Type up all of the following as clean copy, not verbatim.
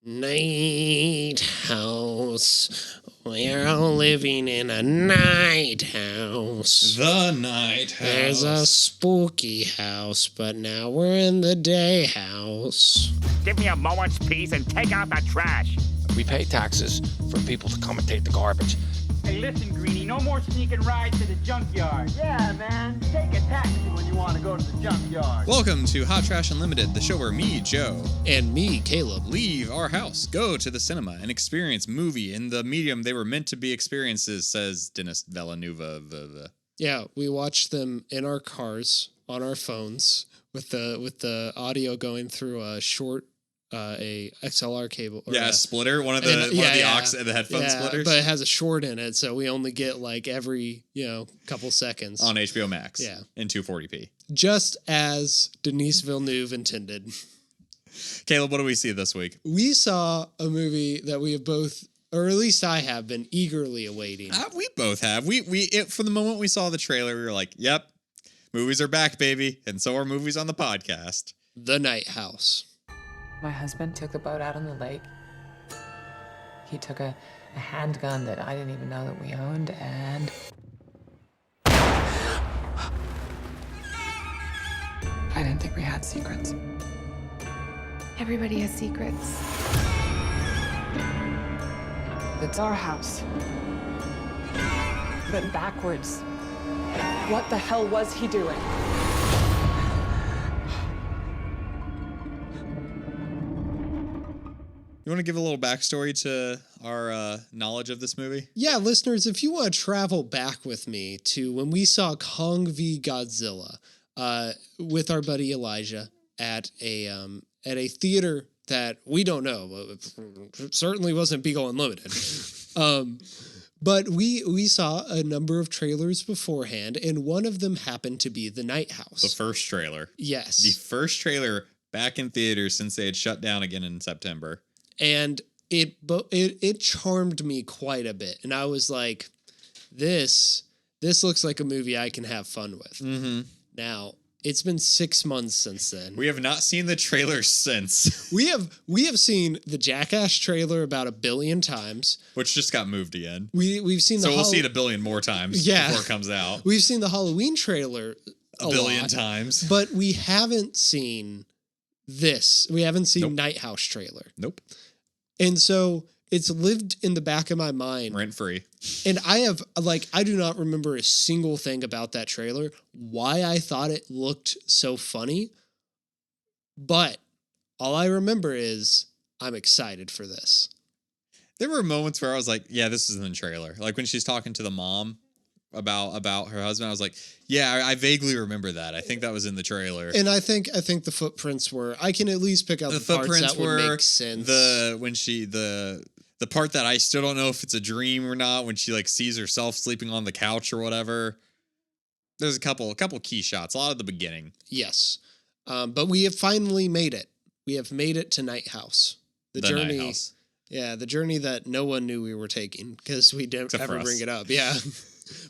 Night house. We're all living in a night house. The night house. There's a spooky house, but now we're in the day house. Give me a moment's peace and take out the trash. We pay taxes for people to come and take the garbage. Hey, listen, Greenie, no more sneaking rides to the junkyard. Yeah, man, take a taxi when you want to go to the junkyard. Welcome to Hot Trash Unlimited, the show where me, Joe, And me, Caleb. leave our house, go to the cinema, and experience movie in the medium they were meant to be experiences, says Dennis Villeneuve. Yeah, we watched them in our cars on our phones with the audio going through a short a XLR cable. Or a splitter, one of the aux and the headphone splitters. But it has a short in it, so we only get like every couple seconds on HBO Max. Yeah, in 240p, just as Denis Villeneuve intended. Caleb, what do we see this week? We saw a movie that we have both, or at least I have, been eagerly awaiting. We both have. From the moment we saw the trailer, we were like, "Yep, movies are back, baby," and so are movies on the podcast. The Night House. My husband took the boat out on the lake. He took a handgun that I didn't even know that we owned, and I didn't think we had secrets. Everybody has secrets. It's our house. But backwards. What the hell was he doing? You want to give a little backstory to our knowledge of this movie? Yeah, listeners, if you want to travel back with me to when we saw Kong v. Godzilla with our buddy Elijah at a theater that we don't know, it certainly wasn't Beagle Unlimited. But we saw a number of trailers beforehand, and one of them happened to be The Night House. The first trailer. Yes. The first trailer back in theaters since they had shut down again in September. And it charmed me quite a bit. And I was like, this looks like a movie I can have fun with. Mm-hmm. Now, it's been 6 months since then. We have not seen the trailer since. We have seen the Jackass trailer about 1 billion times. Which just got moved again. We've seen the we'll see it 1 billion more times before it comes out. We've seen the Halloween trailer a billion times. But we haven't seen this. We haven't seen Night House trailer. Nope. And so it's lived in the back of my mind. Rent free. And I do not remember a single thing about that trailer, why I thought it looked so funny. But all I remember is I'm excited for this. There were moments where I was like, yeah, this is in the trailer. Like when she's talking to the mom about her husband, I was like, yeah, I vaguely remember that. I think that was in the trailer. And I think the footprints were, I can at least pick out the parts that would make sense. The part that I still don't know if it's a dream or not, when she like sees herself sleeping on the couch or whatever. There's a couple key shots, a lot of the beginning. Yes. But we have finally made it. We have made it to Night House. The journey. Night House. Yeah, the journey that no one knew we were taking because we didn't Except ever bring it up. Yeah.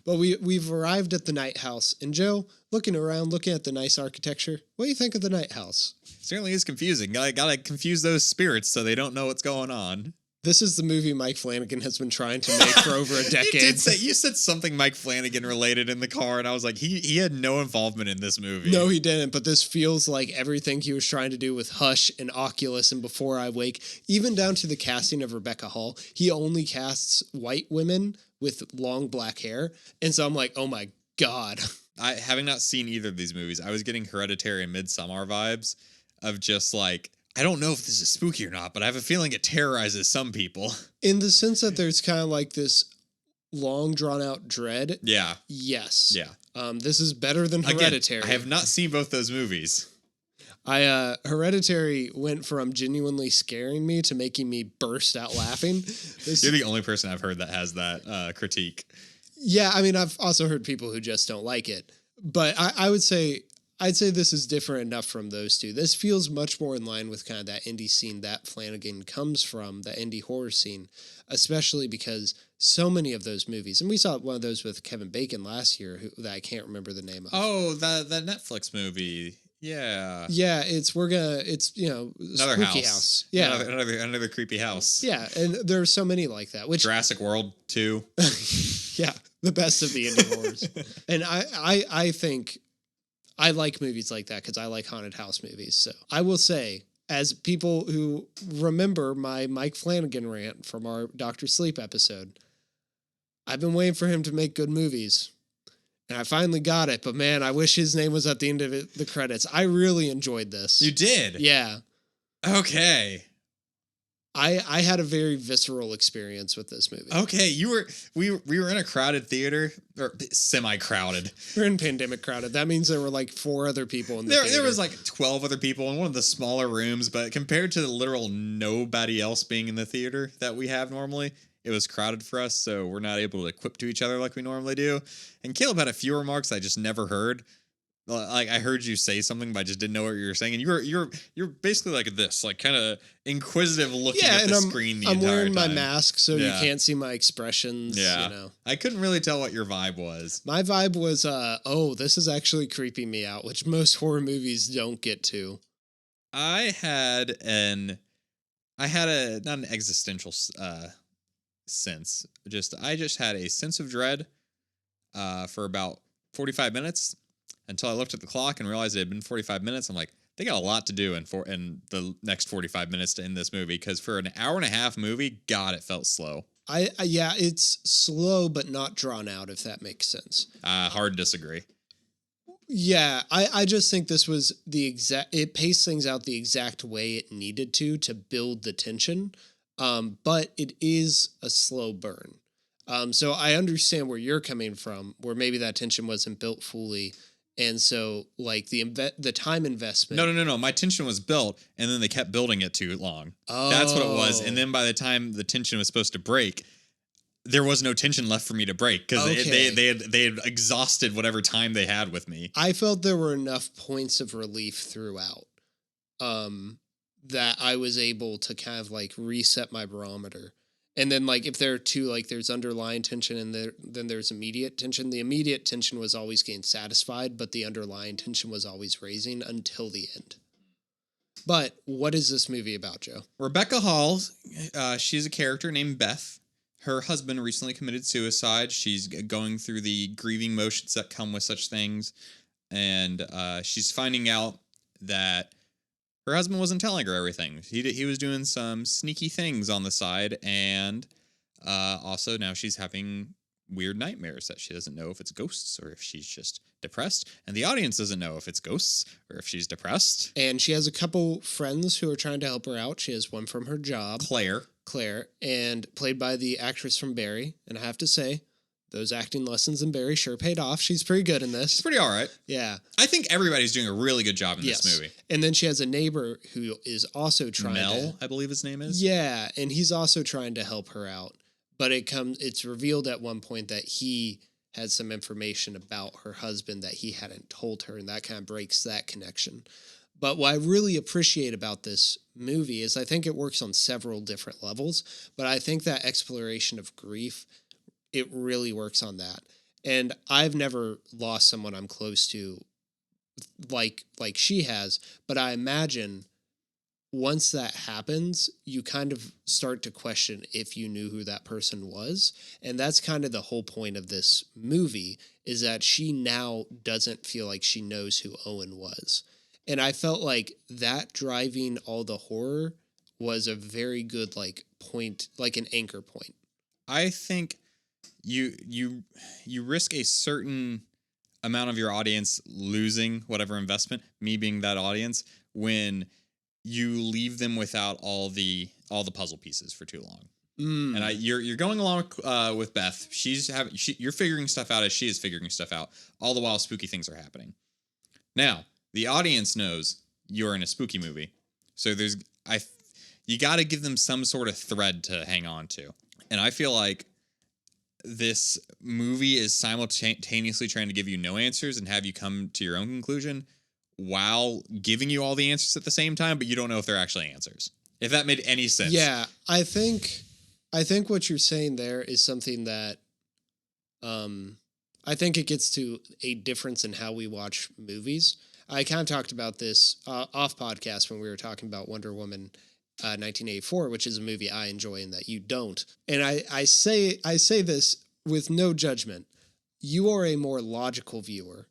But we've arrived at the Night House. And Joe, looking around, looking at the nice architecture, what do you think of the Night House? Certainly is confusing. Gotta confuse those spirits so they don't know what's going on. This is the movie Mike Flanagan has been trying to make for over a decade. You said something Mike Flanagan related in the car, and I was like, he had no involvement in this movie. No, he didn't, but this feels like everything he was trying to do with Hush and Oculus and Before I Wake, even down to the casting of Rebecca Hall. He only casts white women with long black hair, and so I'm like, oh my God. Having not seen either of these movies, I was getting Hereditary and Midsommar vibes of just like, I don't know if this is spooky or not, but I have a feeling it terrorizes some people. In the sense that there's kind of like this long drawn out dread. Yeah. Yes. Yeah. This is better than Hereditary. Again, I have not seen both those movies. Hereditary went from genuinely scaring me to making me burst out laughing. You're the only person I've heard that has that critique. Yeah, I mean, I've also heard people who just don't like it. But I'd say this is different enough from those two. This feels much more in line with kind of that indie scene that Flanagan comes from, the indie horror scene, especially because so many of those movies, and we saw one of those with Kevin Bacon last year, that I can't remember the name of. Oh, the Netflix movie. Yeah. Yeah, it's Another spooky house. Yeah. Another creepy house. Yeah, and there are so many like that, which Jurassic World 2. yeah, the best of the indie horrors. And I think I like movies like that because I like haunted house movies. So I will say, as people who remember my Mike Flanagan rant from our Dr. Sleep episode, I've been waiting for him to make good movies. And I finally got it, but man, I wish his name was at the end of the credits. I really enjoyed this. You did? Yeah. Okay. I had a very visceral experience with this movie. Okay, we were in a crowded theater, or semi-crowded. We're in pandemic crowded. That means there were like 4 other people in the theater. There was like 12 other people in one of the smaller rooms, but compared to the literal nobody else being in the theater that we have normally, it was crowded for us, so we're not able to equip to each other like we normally do. And Caleb had a few remarks I just never heard. Like I heard you say something, but I just didn't know what you were saying. And you're basically like this, like kind of inquisitive, looking at the screen the entire time. I'm wearing my mask, so you Yeah. can't see my expressions. Yeah, You know. I couldn't really tell what your vibe was. My vibe was, this is actually creeping me out, which most horror movies don't get to. I had a not an existential sense. I just had a sense of dread for about 45 minutes until I looked at the clock and realized it had been 45 minutes. I'm like, they got a lot to do in the next 45 minutes to end this movie, because for an hour and a half movie, God, it felt slow. Yeah, it's slow but not drawn out, if that makes sense. Hard to disagree. Yeah, I just think this was it paced things out the exact way it needed to build the tension. But it is a slow burn. So I understand where you're coming from, where maybe that tension wasn't built fully. And so like the time investment. No. My tension was built, and then they kept building it too long. Oh. That's what it was. And then by the time the tension was supposed to break, there was no tension left for me to break, because they had exhausted whatever time they had with me. I felt there were enough points of relief throughout. That I was able to kind of like reset my barometer. And then like if there are two, like there's underlying tension and then there's immediate tension. The immediate tension was always getting satisfied, but the underlying tension was always raising until the end. But what is this movie about, Joe? Rebecca Hall, she's a character named Beth. Her husband recently committed suicide. She's going through the grieving motions that come with such things. And she's finding out that her husband wasn't telling her everything. He was doing some sneaky things on the side, and also now she's having weird nightmares that she doesn't know if it's ghosts or if she's just depressed, and the audience doesn't know if it's ghosts or if she's depressed. And she has a couple friends who are trying to help her out. She has one from her job, Claire, and played by the actress from Barry. And I have to say, those acting lessons in Barry sure paid off. She's pretty good in this. It's pretty all right. Yeah. I think everybody's doing a really good job in this movie. And then she has a neighbor who is also trying Mel, I believe his name is. Yeah, and he's also trying to help her out. But it's revealed at one point that he had some information about her husband that he hadn't told her, and that kind of breaks that connection. But what I really appreciate about this movie is I think it works on several different levels, but I think that exploration of grief, it really works on that. And I've never lost someone I'm close to like she has, but I imagine once that happens, you kind of start to question if you knew who that person was. And that's kind of the whole point of this movie, is that she now doesn't feel like she knows who Owen was. And I felt like that driving all the horror was a very good like point, like an anchor point. I think you risk a certain amount of your audience losing whatever investment, me being that audience, when you leave them without all the puzzle pieces for too long. And you're going along with Beth. You're figuring stuff out as she is figuring stuff out. All the while, spooky things are happening. Now, the audience knows you're in a spooky movie, so you got to give them some sort of thread to hang on to. And I feel like this movie is simultaneously trying to give you no answers and have you come to your own conclusion, while giving you all the answers at the same time, but you don't know if they're actually answers. If that made any sense. Yeah, I think what you're saying there is something that I think it gets to a difference in how we watch movies. I kind of talked about this off podcast when we were talking about Wonder Woman 1984, which is a movie I enjoy and that you don't. And I say this with no judgment. You are a more logical viewer.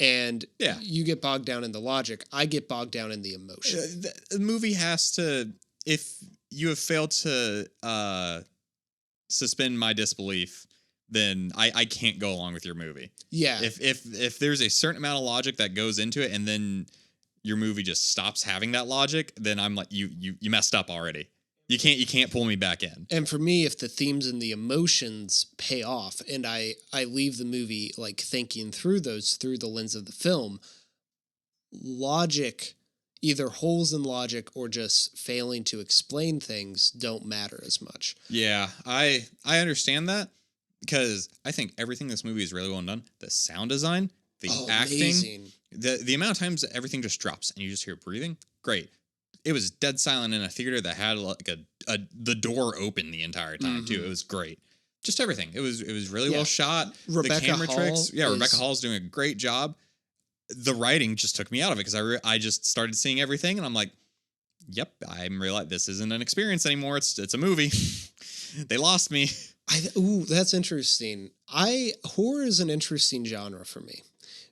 And you get bogged down in the logic. I get bogged down in the emotion. The movie has to, if you have failed to suspend my disbelief, then I can't go along with your movie. Yeah. If there's a certain amount of logic that goes into it and then your movie just stops having that logic, then I'm like, you messed up already. You can't pull me back in. And for me, if the themes and the emotions pay off and I leave the movie like thinking through those through the lens of the film, logic, either holes in logic or just failing to explain things don't matter as much. Yeah, I understand that because I think everything in this movie is really well done. The sound design, the acting, amazing. the amount of times that everything just drops and you just hear breathing, great. It was dead silent in a theater that had like the door open the entire time too. It was great. Just everything. It was really well shot. Rebecca the camera Hall tricks. Yeah, Rebecca Hall's doing a great job. The writing just took me out of it because I just started seeing everything and I'm like, yep, I'm realizing this isn't an experience anymore. It's a movie. They lost me. That's interesting. Horror is an interesting genre for me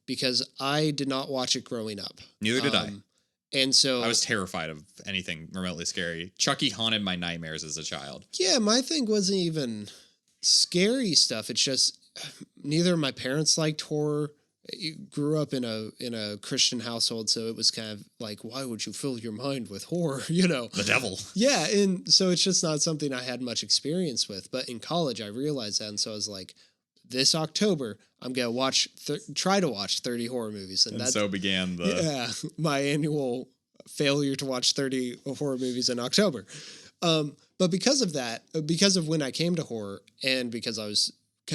because I did not watch it growing up. Neither did I. And so I was terrified of anything remotely scary. Chucky haunted my nightmares as a child. Yeah, my thing wasn't even scary stuff. It's just neither of my parents liked horror. You grew up in a Christian household, so it was kind of like, why would you fill your mind with horror? You know, the devil. Yeah, and so it's just not something I had much experience with. But in college, I realized that, and so I was like, this October, I'm gonna try to watch 30 horror movies, and so began the my annual failure to watch 30 horror movies in October. But because of that, because of when I came to horror, and because I was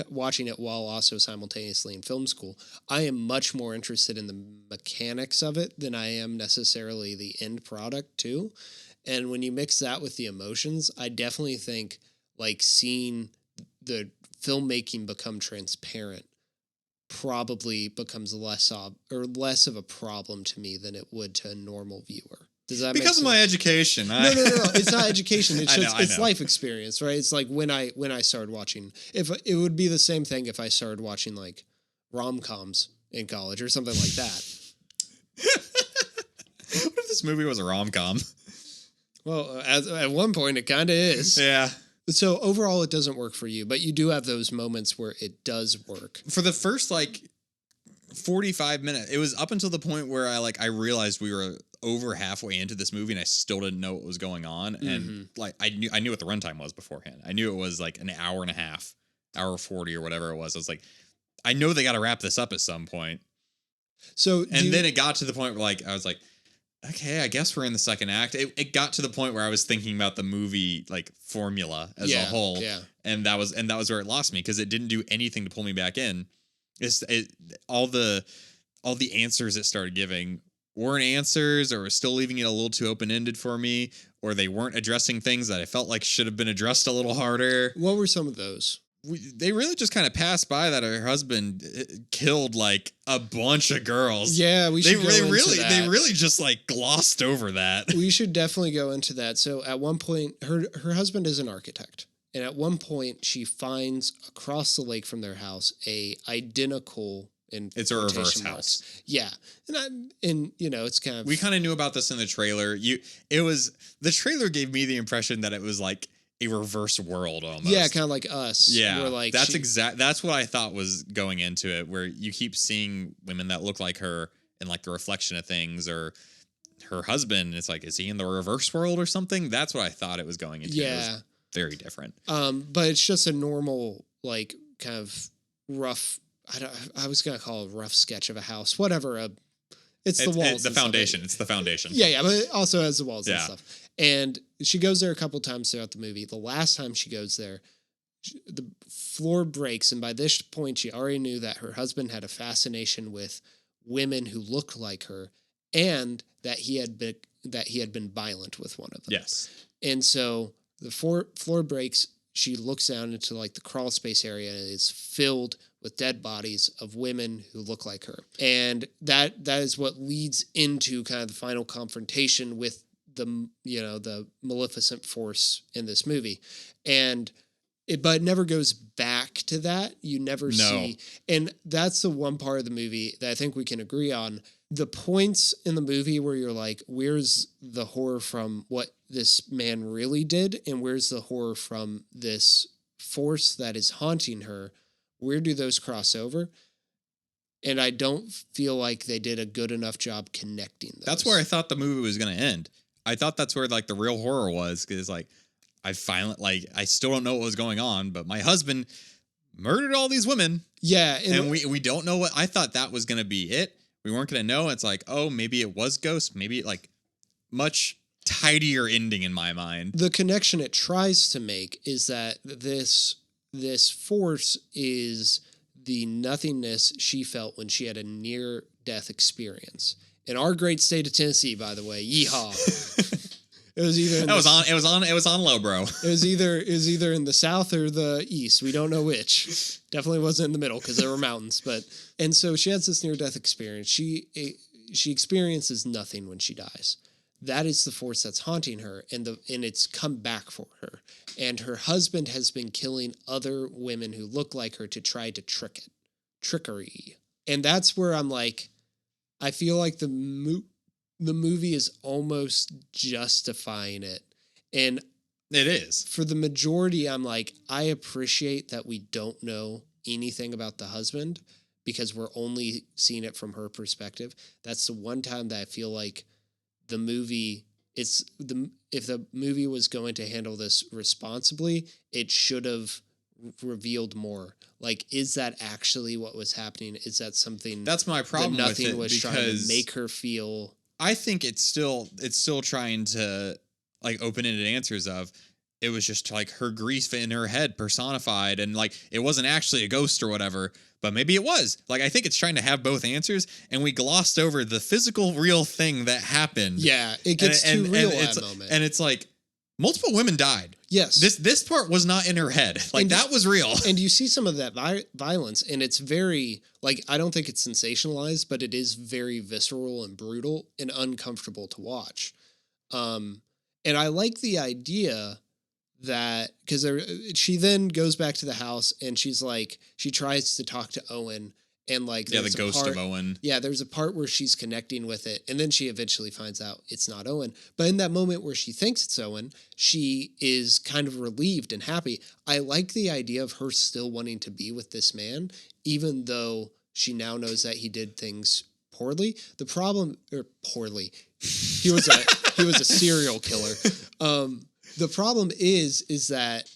watching it while also simultaneously in film school, I am much more interested in the mechanics of it than I am necessarily the end product too. And when you mix that with the emotions, I definitely think like seeing the filmmaking become transparent probably becomes less of a problem to me than it would to a normal viewer. Does that because of my education? No. It's not education. It's just it's life experience, right? It's like when I started watching. If it would be the same thing if I started watching like rom-coms in college or something like that. What if this movie was a rom-com? Well, at one point it kind of is. Yeah. So overall, it doesn't work for you, but you do have those moments where it does work. For the first like 45 minutes, it was up until the point where I realized we were over halfway into this movie and I still didn't know what was going on. And like I knew what the runtime was beforehand. I knew it was like an hour and a half, hour 40 or whatever it was. I was like, I know they got to wrap this up at some point. So then it got to the point where like I was like, okay, I guess we're in the second act. It got to the point where I was thinking about the movie like formula as a whole. Yeah. And that was where it lost me because it didn't do anything to pull me back in. All the answers it started giving weren't answers, or were still leaving it a little too open-ended for me, or they weren't addressing things that I felt like should have been addressed a little harder. What were some of those? They really just kind of passed by that her husband killed like a bunch of girls. Yeah, we should they really just like glossed over that. We should definitely go into that. So at one point, her husband is an architect. And at one point, she finds across the lake from their house a identical. It's a reverse house. Yeah, and you know it's kind of we kind of knew about this in the trailer. The trailer gave me the impression that it was like a reverse world almost. Yeah, kind of like Us. Yeah, where like that's what I thought was going into it. Where you keep seeing women that look like her and like the reflection of things, or her husband. It's like, is he in the reverse world or something? That's what I thought it was going into. Yeah. It was very different. But it's just a normal, like, kind of rough. I was gonna call it a rough sketch of a house. Whatever. It's the walls. It's the foundation. It's the foundation. Yeah, but it also has the walls and Yeah. stuff. And she goes there a couple times throughout the movie. The last time she goes there, the floor breaks, and by this point, she already knew that her husband had a fascination with women who looked like her, and that he had been violent with one of them. Yes. And so the floor breaks. she looks down into like the crawl space area and it's filled with dead bodies of women who look like her. And that is what leads into kind of the final confrontation with the maleficent force in this movie. But it never goes back to that. You never see. And that's the one part of the movie that I think we can agree on. The points in the movie where you're like, where's the horror from what this man really did? And where's the horror from this force that is haunting her? Where do those cross over? And I don't feel like they did a good enough job connecting those. That's where I thought the movie was going to end. I thought that's where like the real horror was, because like I still don't know what was going on, but my husband murdered all these women. Yeah. And we don't know what. I thought that was going to be it. We weren't going to know. It's like, oh, maybe it was ghosts. Maybe like much tidier ending in my mind. The connection it tries to make is that this force is the nothingness she felt when she had a near-death experience. In our great state of Tennessee, by the way, yeehaw. It was either it was on low, bro. It was either in the south or the east. We don't know which. Definitely wasn't in the middle because there were mountains. And so she has this near-death experience. She experiences nothing when she dies. That is the force that's haunting her, and it's come back for her. And her husband has been killing other women who look like her to try to trickery. And that's where I'm like, I feel like the movie is almost justifying it. And it is. For the majority, I'm like, I appreciate that we don't know anything about the husband because we're only seeing it from her perspective. That's the one time that I feel like the movie, if the movie was going to handle this responsibly, it should have revealed more. Like, is that actually what was happening? Is that something that's my problem that nothing with it, was trying to make her feel? I think it's still trying to like open-ended answers of it was just like her grief in her head personified, and like it wasn't actually a ghost or whatever, but maybe it was. Like, I think it's trying to have both answers, and we glossed over the physical real thing that happened. Yeah, it gets too real at that moment. And it's like multiple women died. Yes. This part was not in her head. Like, that was real. And you see some of that violence, and it's very, like, I don't think it's sensationalized, but it is very visceral and brutal and uncomfortable to watch. And I like the idea that, because she then goes back to the house, and she's like, she tries to talk to Owen, and like, the ghost of Owen. Yeah, there's a part where she's connecting with it, and then she eventually finds out it's not Owen. But in that moment where she thinks it's Owen, she is kind of relieved and happy. I like the idea of her still wanting to be with this man, even though she now knows that he did things poorly. The problem, or poorly, he was a serial killer. The problem is that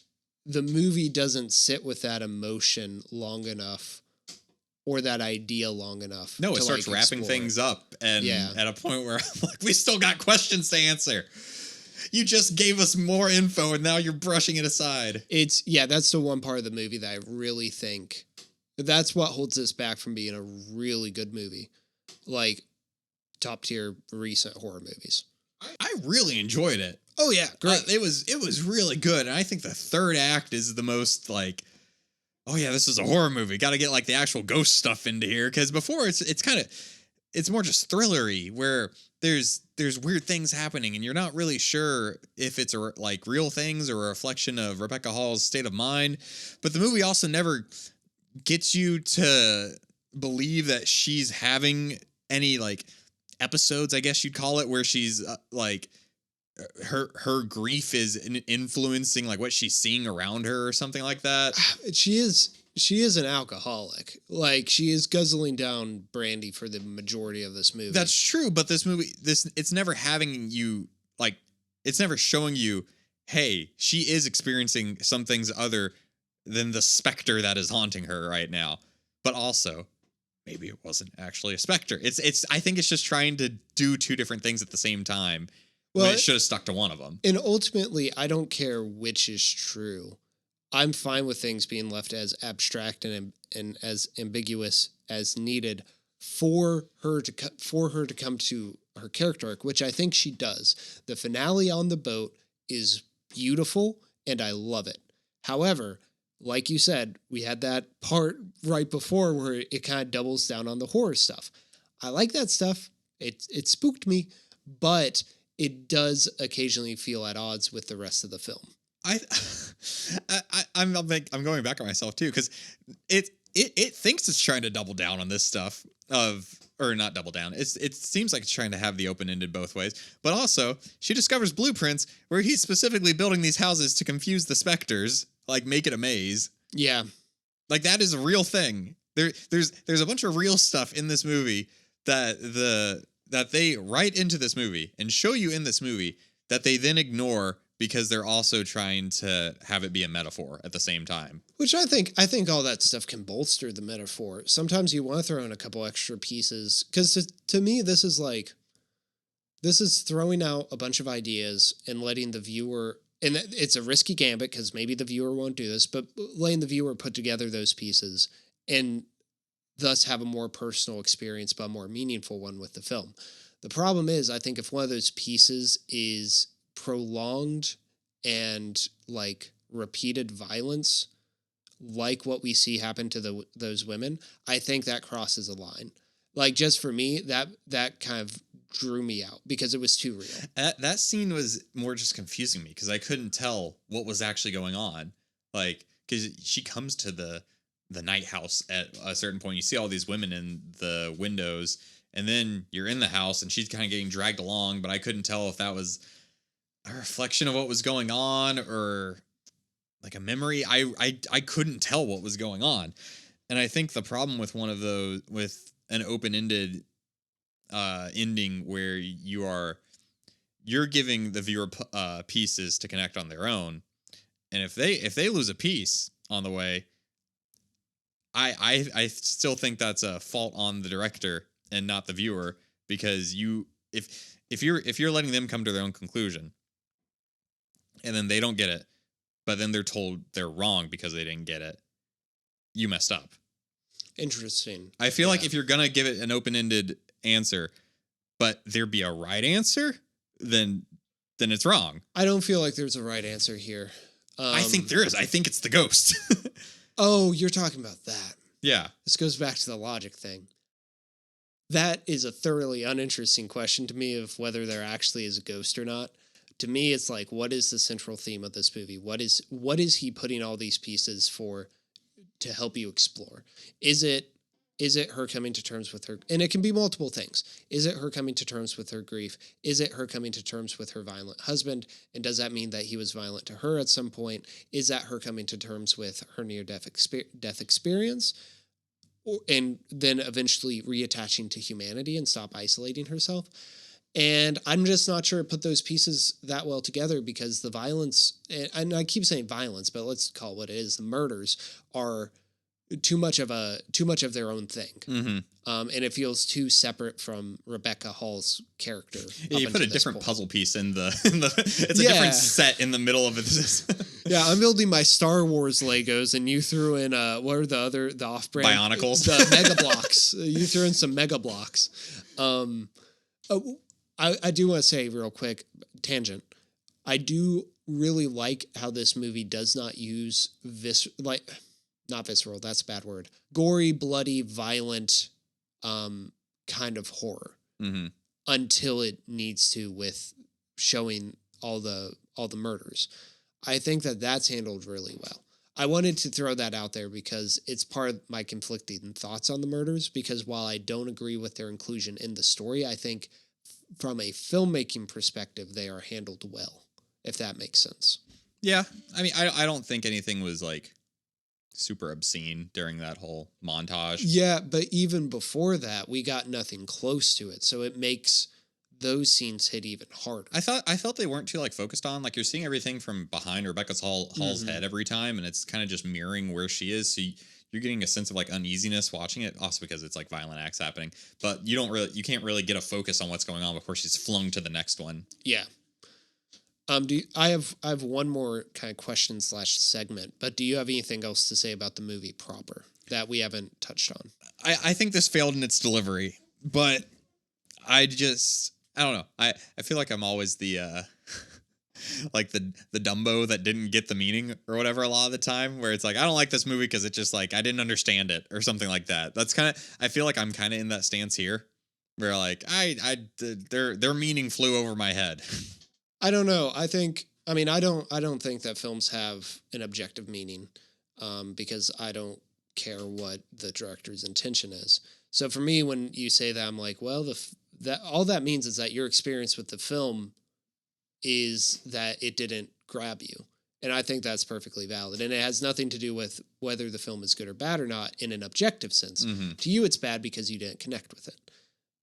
the movie doesn't sit with that emotion long enough, or that idea long enough. No, it starts wrapping things up, and at a point where I'm like, we still got questions to answer. You just gave us more info, and now you're brushing it aside. That's the one part of the movie that I really think that's what holds this back from being a really good movie, like top tier recent horror movies. I really enjoyed it. Oh yeah, great. It was really good, and I think the third act is the most like, oh yeah, this is a horror movie. Got to get like the actual ghost stuff into here, because before it's more just thrillery, where there's weird things happening, and you're not really sure if it's like real things or a reflection of Rebecca Hall's state of mind. But the movie also never gets you to believe that she's having any like episodes, I guess you'd call it, where she's like her grief is influencing like what she's seeing around her or something like that. She is an alcoholic. Like, she is guzzling down brandy for the majority of this movie. That's true, but this movie, it's never having you like, it's never showing you, hey, she is experiencing some things other than the specter that is haunting her right now. But also, maybe it wasn't actually a specter. I think it's just trying to do two different things at the same time. Well, it should have stuck to one of them. And ultimately, I don't care which is true. I'm fine with things being left as abstract and as ambiguous as needed for her to come to her character arc, which I think she does. The finale on the boat is beautiful, and I love it. However, like you said, we had that part right before where it kind of doubles down on the horror stuff. I like that stuff. It spooked me, but it does occasionally feel at odds with the rest of the film. I'm going back on myself too, because it thinks it's trying to double down on this stuff or not double down. It seems like it's trying to have the open ended both ways, but also she discovers blueprints where he's specifically building these houses to confuse the specters, like make it a maze. Yeah, like that is a real thing. There's a bunch of real stuff in this movie that they write into this movie and show you in this movie that they then ignore because they're also trying to have it be a metaphor at the same time. which I think all that stuff can bolster the metaphor. Sometimes you want to throw in a couple extra pieces because to me this is throwing out a bunch of ideas and letting the viewer. And it's a risky gambit because maybe the viewer won't do this, but letting the viewer put together those pieces and thus have a more personal experience, but a more meaningful one with the film. The problem is, I think if one of those pieces is prolonged and like repeated violence, like what we see happen to those women, I think that crosses a line. Like just for me, that kind of drew me out because it was too real. That scene was more just confusing me because I couldn't tell what was actually going on. Like, because she comes to the night house at a certain point. You see all these women in the windows, and then you're in the house, and she's kind of getting dragged along. But I couldn't tell if that was a reflection of what was going on or like a memory. I couldn't tell what was going on, and I think the problem with one of those with an open-ended ending where you're giving the viewer pieces to connect on their own, and if they lose a piece on the way, I still think that's a fault on the director and not the viewer, because if you're letting them come to their own conclusion and then they don't get it, but then they're told they're wrong because they didn't get it, you messed up. Interesting. I feel like if you're gonna give it an open-ended answer, but there be a right answer, then it's wrong. I don't feel like there's a right answer here. I think there is. I think it's the ghost. Oh, you're talking about that. Yeah. This goes back to the logic thing. That is a thoroughly uninteresting question to me of whether there actually is a ghost or not. To me, it's like, what is the central theme of this movie? What is he putting all these pieces for to help you explore? Is it her coming to terms with her? And it can be multiple things. Is it her coming to terms with her grief? Is it her coming to terms with her violent husband? And does that mean that he was violent to her at some point? Is that her coming to terms with her near-death experience? And then eventually reattaching to humanity and stop isolating herself? And I'm just not sure it put those pieces that well together because the violence, and I keep saying violence, but let's call it what it is. The murders are too much of their own thing. Mm-hmm. And it feels too separate from Rebecca Hall's character. Yeah, you put a different puzzle piece in the it's a different set in the middle of it. Yeah, I'm building my Star Wars Legos, and you threw in what are the off-brand Bionicles, the Mega Blocks. You threw in some Mega Blocks. I do want to say real quick, tangent. I do really like how this movie does not use not visceral, that's a bad word. Gory, bloody, violent, kind of horror until it needs to with showing all the murders. I think that's handled really well. I wanted to throw that out there because it's part of my conflicting thoughts on the murders, because while I don't agree with their inclusion in the story, I think from a filmmaking perspective, they are handled well, if that makes sense. Yeah. I mean, I don't think anything was like super obscene during that whole montage. Yeah, but even before that, we got nothing close to it. So it makes those scenes hit even harder. I felt they weren't too like focused on, like you're seeing everything from behind Rebecca Hall's head every time, and it's kind of just mirroring where she is. So you're getting a sense of like uneasiness watching it, also because it's like violent acts happening, but you can't really get a focus on what's going on before she's flung to the next one. Yeah. I have one more kind of question / segment, but do you have anything else to say about the movie proper that we haven't touched on? I think this failed in its delivery, but I don't know. I feel like I'm always the like the Dumbo that didn't get the meaning or whatever a lot of the time, where it's like, I don't like this movie because it's just like I didn't understand it or something like that. That's kind of, I feel like I'm kind of in that stance here, where like their meaning flew over my head. I don't know. I don't think that films have an objective meaning, because I don't care what the director's intention is. So for me, when you say that, I'm like, well, that all that means is that your experience with the film is that it didn't grab you. And I think that's perfectly valid. And it has nothing to do with whether the film is good or bad or not in an objective sense. Mm-hmm. To you, it's bad because you didn't connect with it.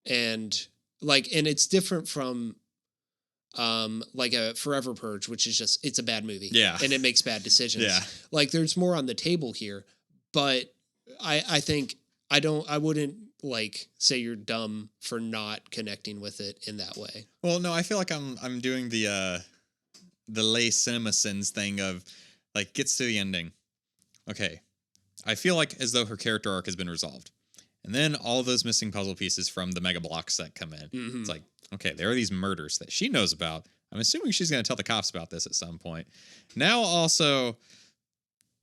And it's different from like a Forever Purge, which is just, it's a bad movie. Yeah. And it makes bad decisions. Yeah. Like there's more on the table here, but I think I wouldn't like say you're dumb for not connecting with it in that way. Well, no, I feel like I'm doing the lay CinemaSins thing of like, gets to the ending. Okay. I feel like as though her character arc has been resolved. And then all those missing puzzle pieces from the Mega Bloks that come in. Mm-hmm. It's like, okay, there are these murders that she knows about. I'm assuming she's going to tell the cops about this at some point. Now also,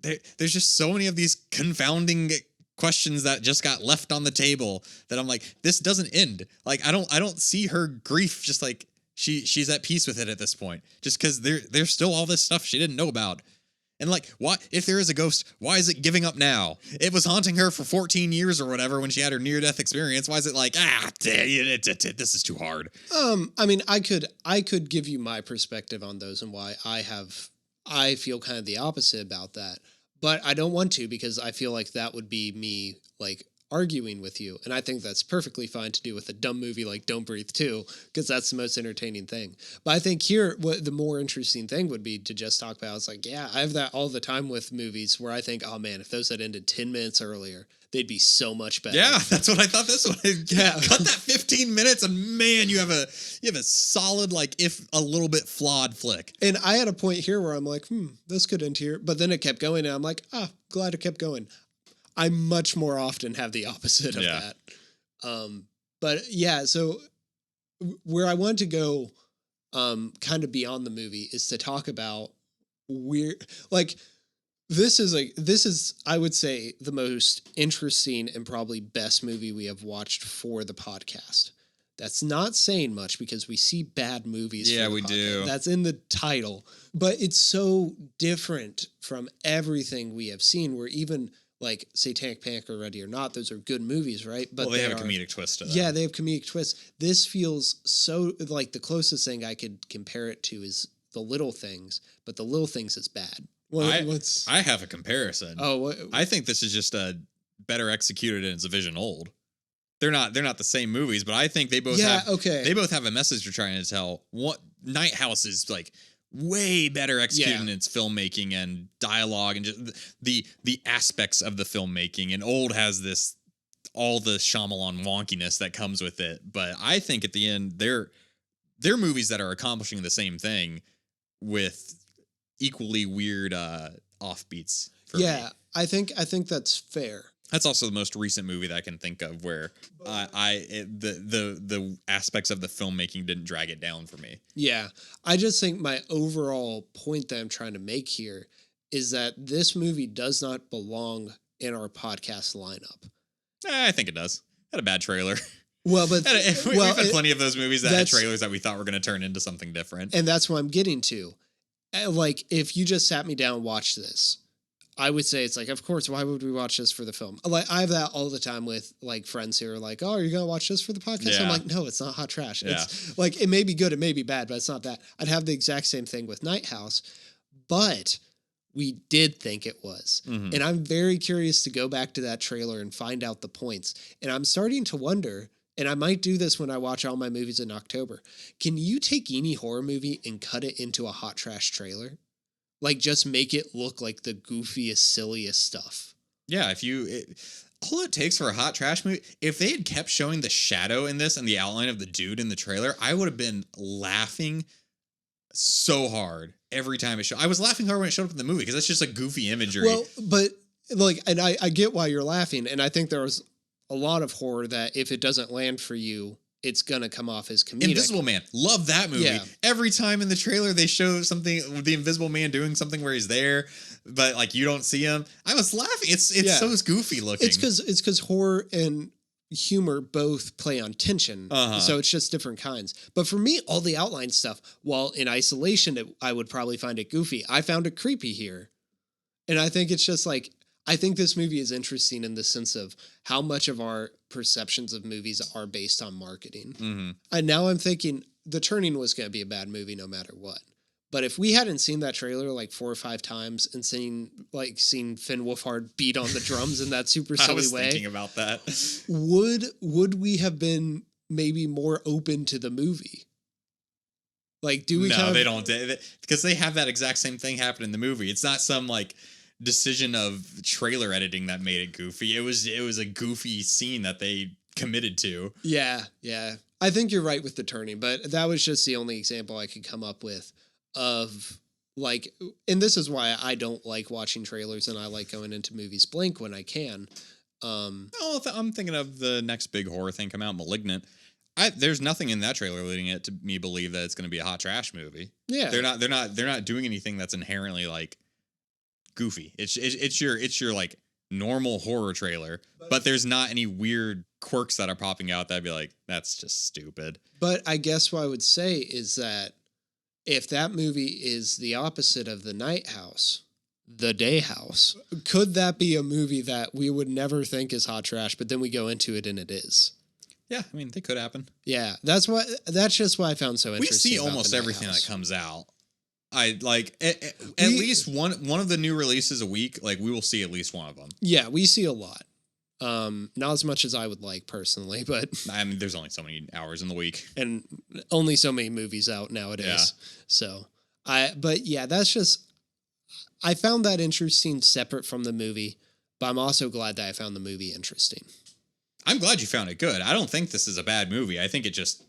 there's just so many of these confounding questions that just got left on the table that I'm like, this doesn't end. Like, I don't see her grief just like she's at peace with it at this point. Just because there's still all this stuff she didn't know about. And like, why, if there is a ghost, why is it giving up now? It was haunting her for 14 years or whatever when she had her near-death experience. Why is it like, this is too hard? I mean, I could give you my perspective on those and why I feel kind of the opposite about that. But I don't want to, because I feel like that would be me like arguing with you. And I think that's perfectly fine to do with a dumb movie like Don't Breathe 2, because that's the most entertaining thing. But I think here, what the more interesting thing would be to just talk about, it's like, yeah, I have that all the time with movies where I think, oh man, if those had ended 10 minutes earlier, they'd be so much better. Yeah, that's what I thought this one. Yeah. Cut that 15 minutes and man, you have a solid, like, if a little bit flawed flick. And I had a point here where I'm like, this could end here. But then it kept going and I'm like, glad it kept going. I much more often have the opposite of that. But yeah, so where I want to go kind of beyond the movie is to talk about weird, like, this is, I would say, the most interesting and probably best movie we have watched for the podcast. That's not saying much because we see bad movies. Yeah, for the we podcast. do. That's in the title. But it's so different from everything we have seen, where even like Satanic Panic or Ready or Not, those are good movies, right? But they have a comedic twist to them. Yeah, they have comedic twists. This feels so, like, the closest thing I could compare it to is The Little Things, but The Little Things is bad. I have a comparison. Oh, I think this is just a better executed and it's a vision old. They're not the same movies, but I think they both they both have a message they're trying to tell. What Night House is like way better executed in its filmmaking and dialogue and just the aspects of the filmmaking. And Old has this all the Shyamalan wonkiness that comes with it. But I think at the end they're movies that are accomplishing the same thing with equally weird offbeats. For me. I think that's fair. That's also the most recent movie that I can think of where the aspects of the filmmaking didn't drag it down for me. Yeah, I just think my overall point that I'm trying to make here is that this movie does not belong in our podcast lineup. I think it does. Had a bad trailer. Well, but we've had plenty of those movies that had trailers that we thought were going to turn into something different. And that's what I'm getting to. Like, if you just sat me down and watched this, I would say it's like, of course, why would we watch this for the film? Like, I have that all the time with like friends who are like, oh, are you going to watch this for the podcast? Yeah. I'm like, no, it's not hot trash. Yeah. It's like, it may be good, it may be bad, but it's not that. I'd have the exact same thing with Night House, but we did think it was. Mm-hmm. And I'm very curious to go back to that trailer and find out the points. And I'm starting to wonder, and I might do this when I watch all my movies in October, can you take any horror movie and cut it into a hot trash trailer? Like, just make it look like the goofiest, silliest stuff. Yeah, all it takes for a hot trash movie, if they had kept showing the shadow in this and the outline of the dude in the trailer, I would have been laughing so hard every time it showed. I was laughing hard when it showed up in the movie because that's just a goofy imagery. Well, but like, and I get why you're laughing, and I think there was a lot of horror that if it doesn't land for you it's gonna come off as comedic. Invisible Man, love that movie. Yeah. Every time in the trailer they show something with the Invisible Man doing something where he's there, but like you don't see him. I was laughing. It's so goofy looking. It's because horror and humor both play on tension, so it's just different kinds. But for me, all the outline stuff, while in isolation, I would probably find it goofy. I found it creepy here, and I think it's just like. I think this movie is interesting in the sense of how much of our perceptions of movies are based on marketing. Mm-hmm. And now I'm thinking The Turning was going to be a bad movie no matter what. But if we hadn't seen that trailer like 4 or 5 times and seen Finn Wolfhard beat on the drums in that super silly I was way, thinking about that. would we have been maybe more open to the movie? Like, do we? No, they don't, because they have that exact same thing happen in the movie. It's not some like decision of trailer editing that made it goofy. It was a goofy scene that they committed to. Yeah. I think you're right with The Turning, but that was just the only example I could come up with of like, and this is why I don't like watching trailers and I like going into movies blank when I can. I'm thinking of the next big horror thing come out, Malignant. There's nothing in that trailer leading it to me believe that it's going to be a hot trash movie. Yeah, they're not doing anything that's inherently like goofy. It's your like normal horror trailer, but there's not any weird quirks that are popping out that'd be like, that's just stupid. But I guess what I would say is that if that movie is the opposite of The Night House, The Day House, could that be a movie that we would never think is hot trash, but then we go into it and it is? Yeah, I mean, they could happen. Yeah, that's just what I found so interesting. We see almost everything that comes out. I like at least one of the new releases a week. Like we will see at least one of them. Yeah, we see a lot. Not as much as I would like personally, but I mean, there's only so many hours in the week, and only so many movies out nowadays. Yeah. So but yeah, that's just I found that interesting separate from the movie, but I'm also glad that I found the movie interesting. I'm glad you found it good. I don't think this is a bad movie. I think it just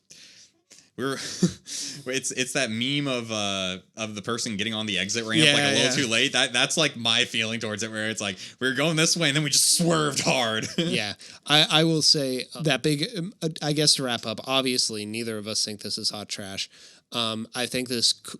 it's that meme of the person getting on the exit ramp a little too late. That's like my feeling towards it, where it's like we were going this way and then we just swerved hard. Yeah, I will say that big. I guess to wrap up, obviously neither of us think this is hot trash. I think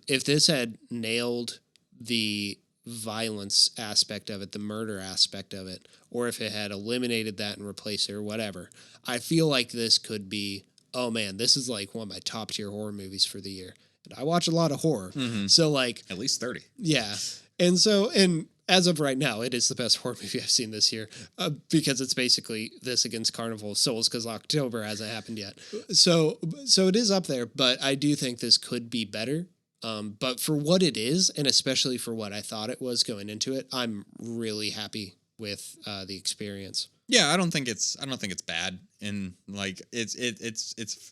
if this had nailed the violence aspect of it, the murder aspect of it, or if it had eliminated that and replaced it or whatever, I feel like this could be, oh man, this is like one of my top tier horror movies for the year. And I watch a lot of horror. Mm-hmm. So like at least 30. Yeah. And as of right now, it is the best horror movie I've seen this year because it's basically this against Carnival of Souls because October hasn't happened yet. So it is up there, but I do think this could be better. But for what it is, and especially for what I thought it was going into it, I'm really happy with the experience. Yeah, I don't think it's bad, and like it's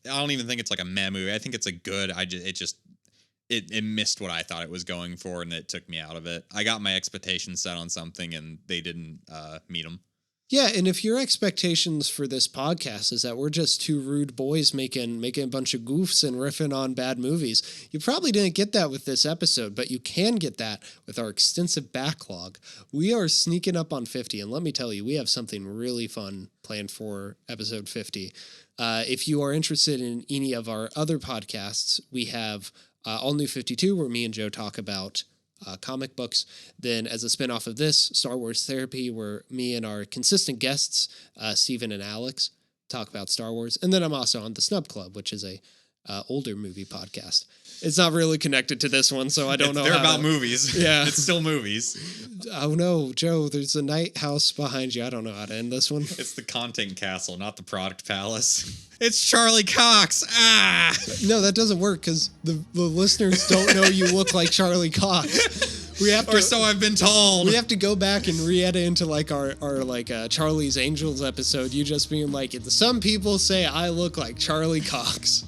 I don't even think it's like a meh movie. I think it's a good. It missed what I thought it was going for, and it took me out of it. I got my expectations set on something, and they didn't meet them. Yeah, and if your expectations for this podcast is that we're just two rude boys making a bunch of goofs and riffing on bad movies, you probably didn't get that with this episode, but you can get that with our extensive backlog. We are sneaking up on 50, and let me tell you, we have something really fun planned for episode 50. If you are interested in any of our other podcasts, we have All New 52, where me and Joe talk about comic books. Then as a spinoff of this, Star Wars Therapy, where me and our consistent guests, Steven and Alex, talk about Star Wars. And then I'm also on the Snub Club, which is a older movie podcast. It's not really connected to this one, so I don't know. They're about movies. Yeah. It's still movies. Oh no, Joe, there's a night house behind you. I don't know how to end this one. It's the Content Castle, not the Product Palace. It's Charlie Cox. Ah! No, that doesn't work because the listeners don't know you look like Charlie Cox. We have to, or so I've been told. We have to go back and re-edit into like our Charlie's Angels episode. You just being like, some people say I look like Charlie Cox.